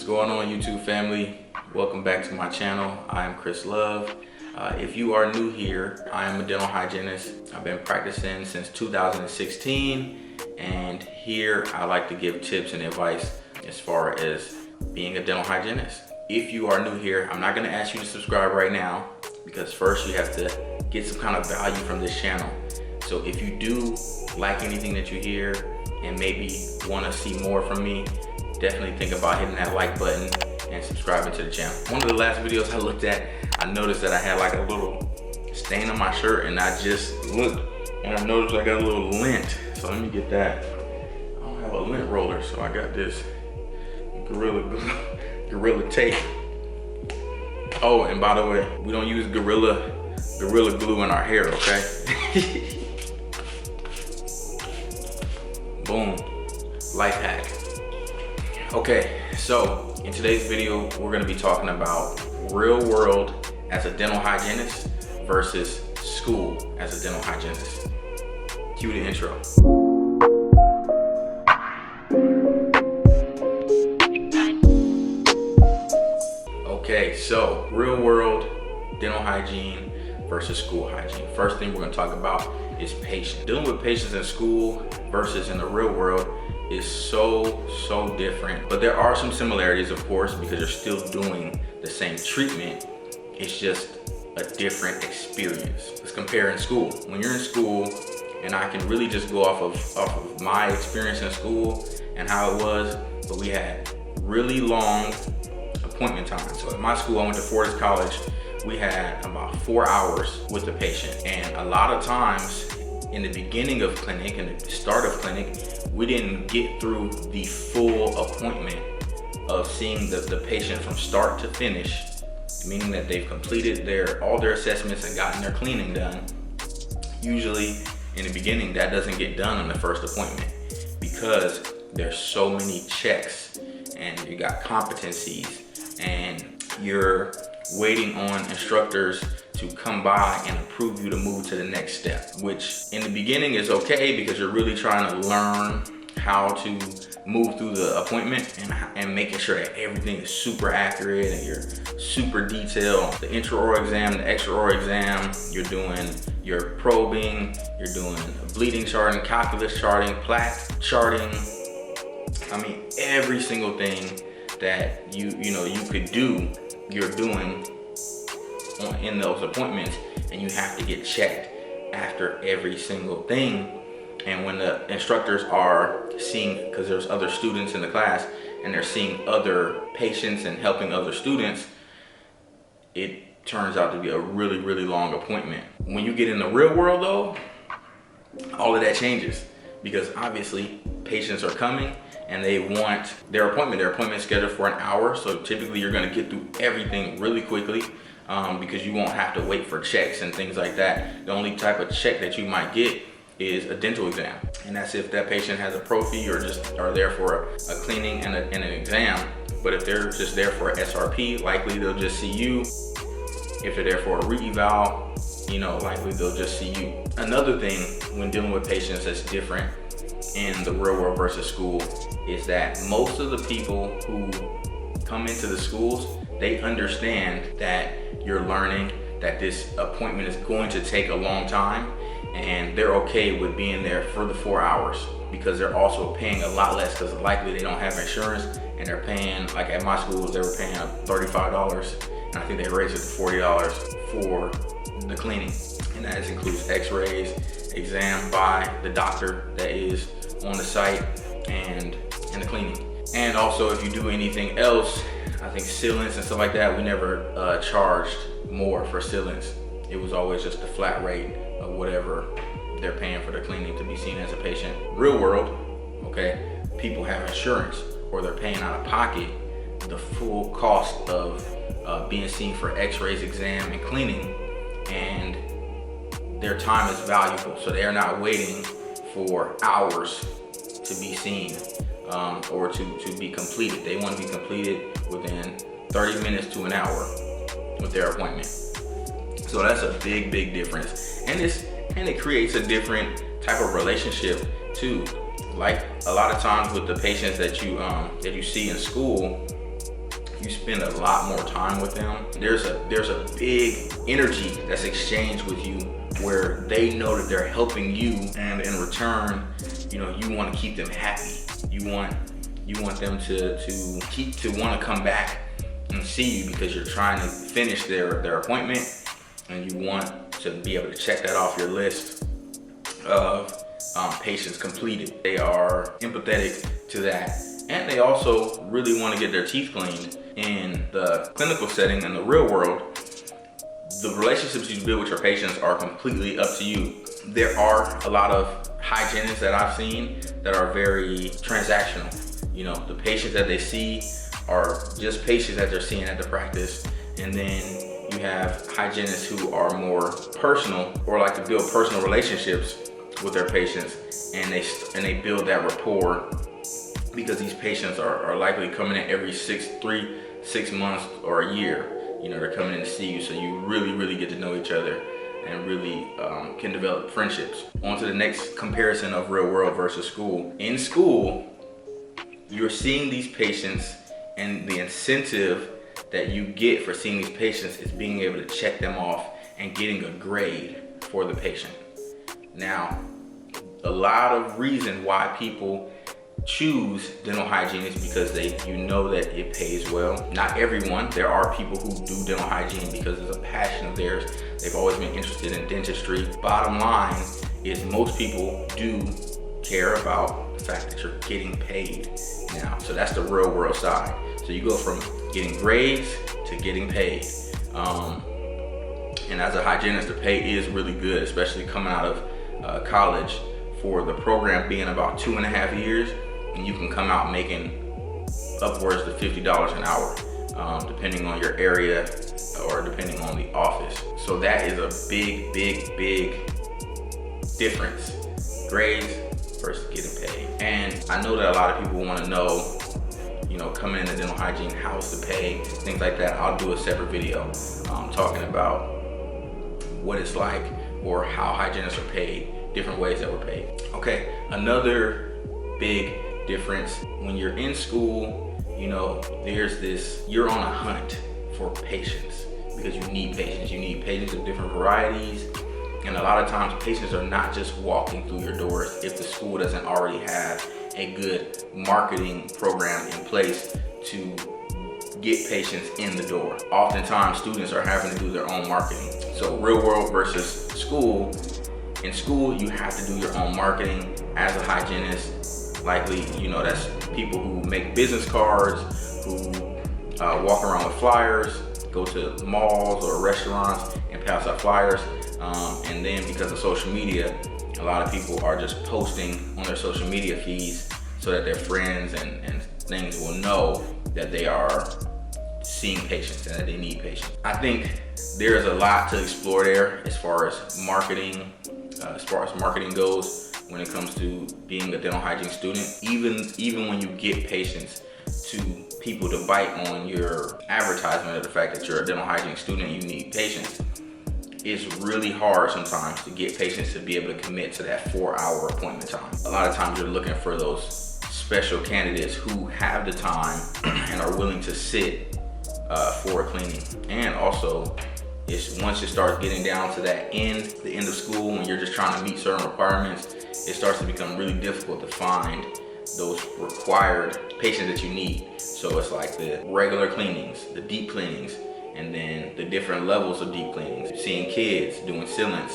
What's going on, YouTube family? Welcome back to my channel. I'm Chris Love. If you are new here, I am a dental hygienist. I've been practicing since 2016, and here I like to give tips and advice as far as being a dental hygienist. If you are new here, I'm not going to ask you to subscribe right now because first you have to get some kind of value from this channel. So if you do like anything that you hear and maybe want to see more from me, definitely think about hitting that like button and subscribing to the channel. One of the last videos I looked at, I noticed that I had like a little stain on my shirt, and I just looked and I noticed I got a little lint. So let me get that. I don't have a lint roller, so I got this Gorilla tape. Oh, and by the way, we don't use Gorilla glue in our hair, okay? Boom, life hack. Okay, so in today's video, we're gonna be talking about real world as a dental hygienist versus school as a dental hygienist. Cue the intro. Okay, so real world dental hygiene versus school hygiene. First thing we're gonna talk about is patients. Dealing with patients in school versus in the real world is so different. But there are some similarities, of course, because you're still doing the same treatment. It's just a different experience. Let's compare in school. When you're in school, and I can really just go off of my experience in school and how it was, but we had really long appointment time. So at my school, I went to Fortis College, we had about 4 hours with the patient. And a lot of times in the beginning of clinic and the start of clinic, we didn't get through the full appointment of seeing the patient from start to finish, meaning that they've completed all their assessments and gotten their cleaning done. Usually in the beginning, that doesn't get done on the first appointment because there's so many checks and you got competencies and you're waiting on instructors to come by and approve you to move to the next step, which in the beginning is okay because you're really trying to learn how to move through the appointment and making sure that everything is super accurate and you're super detailed. The intraoral exam, the extraoral exam, you're doing your probing, you're doing bleeding charting, calculus charting, plaque charting. I mean, every single thing that you could do, you're doing in those appointments, and you have to get checked after every single thing. And when the instructors are seeing, because there's other students in the class and they're seeing other patients and helping other students, it turns out to be a really long appointment. When you get in the real world though, all of that changes because obviously patients are coming and they want their appointment scheduled for an hour. So typically you're gonna get through everything really quickly because you won't have to wait for checks and things like that. The only type of check that you might get is a dental exam. And that's if that patient has a prophy or just are there for a cleaning and an exam. But if they're just there for a SRP, likely they'll just see you. If they're there for a re-eval, likely they'll just see you. Another thing when dealing with patients that's different in the real world versus school is that most of the people who come into the schools, they understand that you're learning, that this appointment is going to take a long time, and they're okay with being there for the 4 hours because they're also paying a lot less because likely they don't have insurance and they're paying, like at my schools, they were paying $35 and I think they raised it to $40 for the cleaning. And that includes x-rays, exam by the doctor that is on the site, and the cleaning. And also if you do anything else, I think sealants and stuff like that, we never charged more for sealants. It was always just a flat rate of whatever they're paying for the cleaning to be seen as a patient. Real world, okay, people have insurance or they're paying out of pocket the full cost of being seen for x-rays, exam, and cleaning, and their time is valuable. So they are not waiting for hours to be seen or to be completed. They want to be completed within 30 minutes to an hour with their appointment. So that's a big difference, and it creates a different type of relationship too. Like a lot of times with the patients that you see in school, you spend a lot more time with them. There's a big energy that's exchanged with you where they know that they're helping you, and in return, you know, you want to keep them happy. You want them to want to come back and see you because you're trying to finish their appointment, and you want to be able to check that off your list of patients completed. They are empathetic to that, and they also really want to get their teeth cleaned. In the clinical setting, in the real world, the relationships you build with your patients are completely up to you. There are a lot of hygienists that I've seen that are very transactional. You know, the patients that they see are just patients that they're seeing at the practice, and then you have hygienists who are more personal or like to build personal relationships with their patients, and they build that rapport because these patients are likely coming in every 6 months or a year. You know, they're coming in to see you, so you really get to know each other and really can develop friendships. On to the next comparison of real world versus school. In school, you're seeing these patients, and the incentive that you get for seeing these patients is being able to check them off and getting a grade for the patient. Now, a lot of reason why people choose dental hygiene is because you know that it pays well. Not everyone. There are people who do dental hygiene because it's a passion of theirs. They've always been interested in dentistry. Bottom line is most people do care about the fact that you're getting paid now. So that's the real world side. So you go from getting grades to getting paid. And as a hygienist, the pay is really good, especially coming out of college, for the program being about 2.5 years. And you can come out making upwards to $50 an hour, depending on your area or depending on the office. So that is a big difference. Grades versus getting paid. And I know that a lot of people want to know, you know, coming into dental hygiene, how's the pay, things like that. I'll do a separate video talking about what it's like or how hygienists are paid, different ways that we're paid. Okay, another big difference when you're in school, you know, you're on a hunt for patients because you need patients. You need patients of different varieties, and a lot of times patients are not just walking through your doors if the school doesn't already have a good marketing program in place to get patients in the door. Oftentimes students are having to do their own marketing. So real world versus school. In school, you have to do your own marketing as a hygienist. Likely, you know, that's people who make business cards, who walk around with flyers, go to malls or restaurants and pass out flyers. And then because of social media, a lot of people are just posting on their social media feeds so that their friends and things will know that they are seeing patients and that they need patients. I think there's a lot to explore there as far as marketing goes when it comes to being a dental hygiene student. Even when you get patients to people to bite on your advertisement of the fact that you're a dental hygiene student and you need patients, it's really hard sometimes to get patients to be able to commit to that 4-hour appointment time. A lot of times you're looking for those special candidates who have the time and are willing to sit for a cleaning. And also, once it starts getting down to the end of school, when you're just trying to meet certain requirements, it starts to become really difficult to find those required patients that you need. So it's like the regular cleanings, the deep cleanings, and then the different levels of deep cleanings. Seeing kids, doing sealants,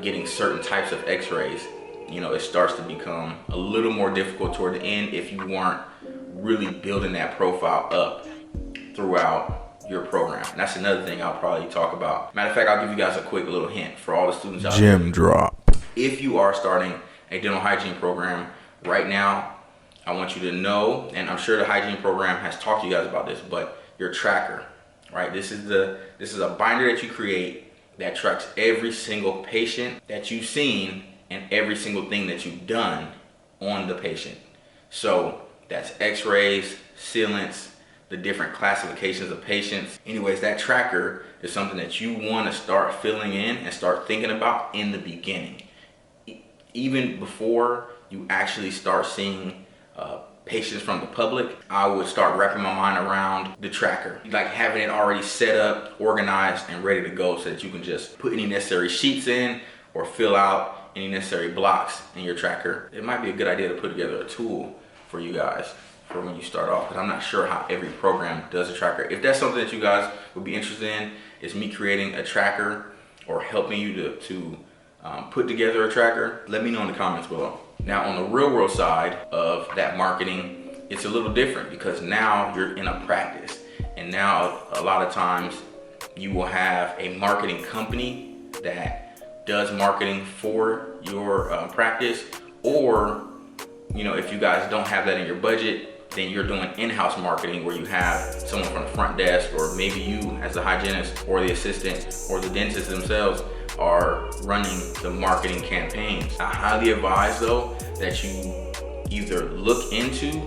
getting certain types of x-rays. You know, it starts to become a little more difficult toward the end if you weren't really building that profile up throughout your program. And that's another thing I'll probably talk about. Matter of fact, I'll give you guys a quick little hint for all the students out there. Gym drop. If you are starting a dental hygiene program right now, I want you to know, and I'm sure the hygiene program has talked to you guys about this, but your tracker, right? This is a binder that you create that tracks every single patient that you've seen and every single thing that you've done on the patient. So that's x-rays, sealants, the different classifications of patients. Anyways, that tracker is something that you want to start filling in and start thinking about in the beginning. Even before you actually start seeing patience from the public, I would start wrapping my mind around the tracker, like having it already set up, organized, and ready to go so that you can just put any necessary sheets in or fill out any necessary blocks in your tracker. It might be a good idea to put together a tool for you guys for when you start off, because I'm not sure how every program does a tracker. If that's something that you guys would be interested in, is me creating a tracker or helping you to put together a tracker, let me know in the comments below. Now on the real world side of that marketing, it's a little different because now you're in a practice, and now a lot of times you will have a marketing company that does marketing for your practice, or if you guys don't have that in your budget, then you're doing in-house marketing where you have someone from the front desk, or maybe you as the hygienist or the assistant or the dentist themselves are running the marketing campaigns. I highly advise though that you either look into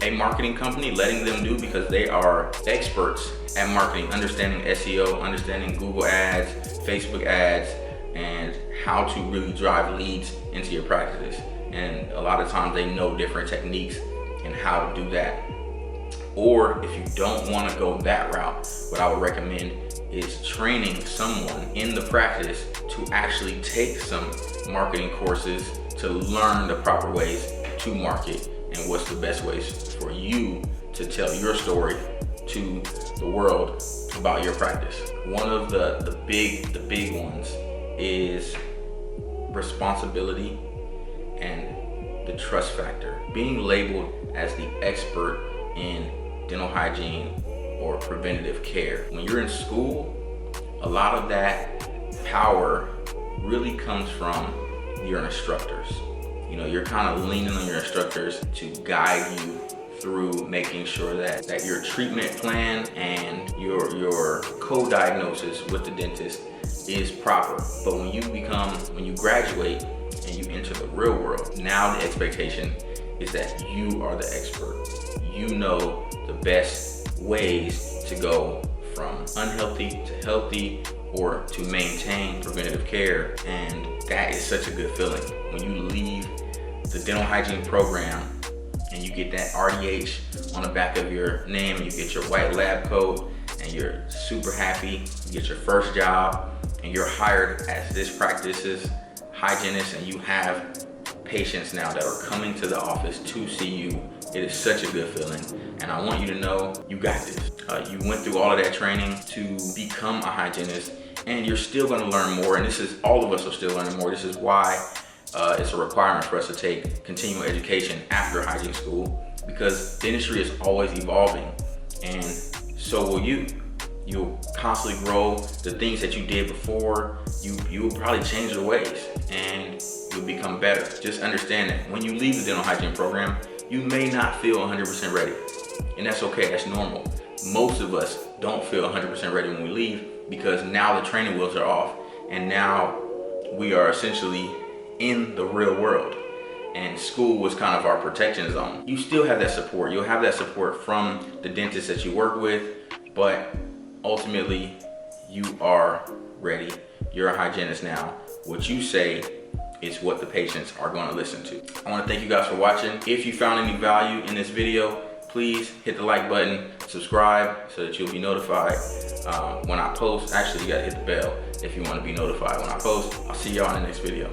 a marketing company, letting them do, because they are experts at marketing, understanding SEO, understanding Google ads, Facebook ads, and how to really drive leads into your practices. And a lot of times they know different techniques and how to do that. Or if you don't want to go that route, what I would recommend is training someone in the practice to actually take some marketing courses to learn the proper ways to market and what's the best ways for you to tell your story to the world about your practice. One of the big ones is responsibility and the trust factor. Being labeled as the expert in dental hygiene or preventative care. When you're in school, a lot of that power really comes from your instructors. You're kind of leaning on your instructors to guide you through making sure that your treatment plan and your co-diagnosis with the dentist is proper. But when you graduate and you enter the real world, now the expectation is that you are the expert. You know the best ways to go from unhealthy to healthy, or to maintain preventative care. And that is such a good feeling when you leave the dental hygiene program and you get that RDH on the back of your name, and you get your white lab coat, and you're super happy. You get your first job and you're hired as this practice's hygienist, and you have patients now that are coming to the office to see you. It is such a good feeling, and I want you to know you got this. You went through all of that training to become a hygienist, and you're still going to learn more, and all of us are still learning more. This is why it's a requirement for us to take continuing education after hygiene school, because dentistry is always evolving, and so will you. You'll constantly grow. The things that you did before, you will probably change your ways, and you'll become better. Just understand that when you leave the dental hygiene program, you may not feel 100% ready, and that's okay. That's normal. Most of us don't feel 100% ready when we leave, because now the training wheels are off, and now we are essentially in the real world, and school was kind of our protection zone. You still have that support. You'll have that support from the dentist that you work with, but ultimately you are ready. You're a hygienist now. What you say is what the patients are going to listen to. I want to thank you guys for watching. If you found any value in this video, please hit the like button, subscribe so that you'll be notified when I post. Actually, you gotta hit the bell if you want to be notified when I post. I'll see y'all in the next video.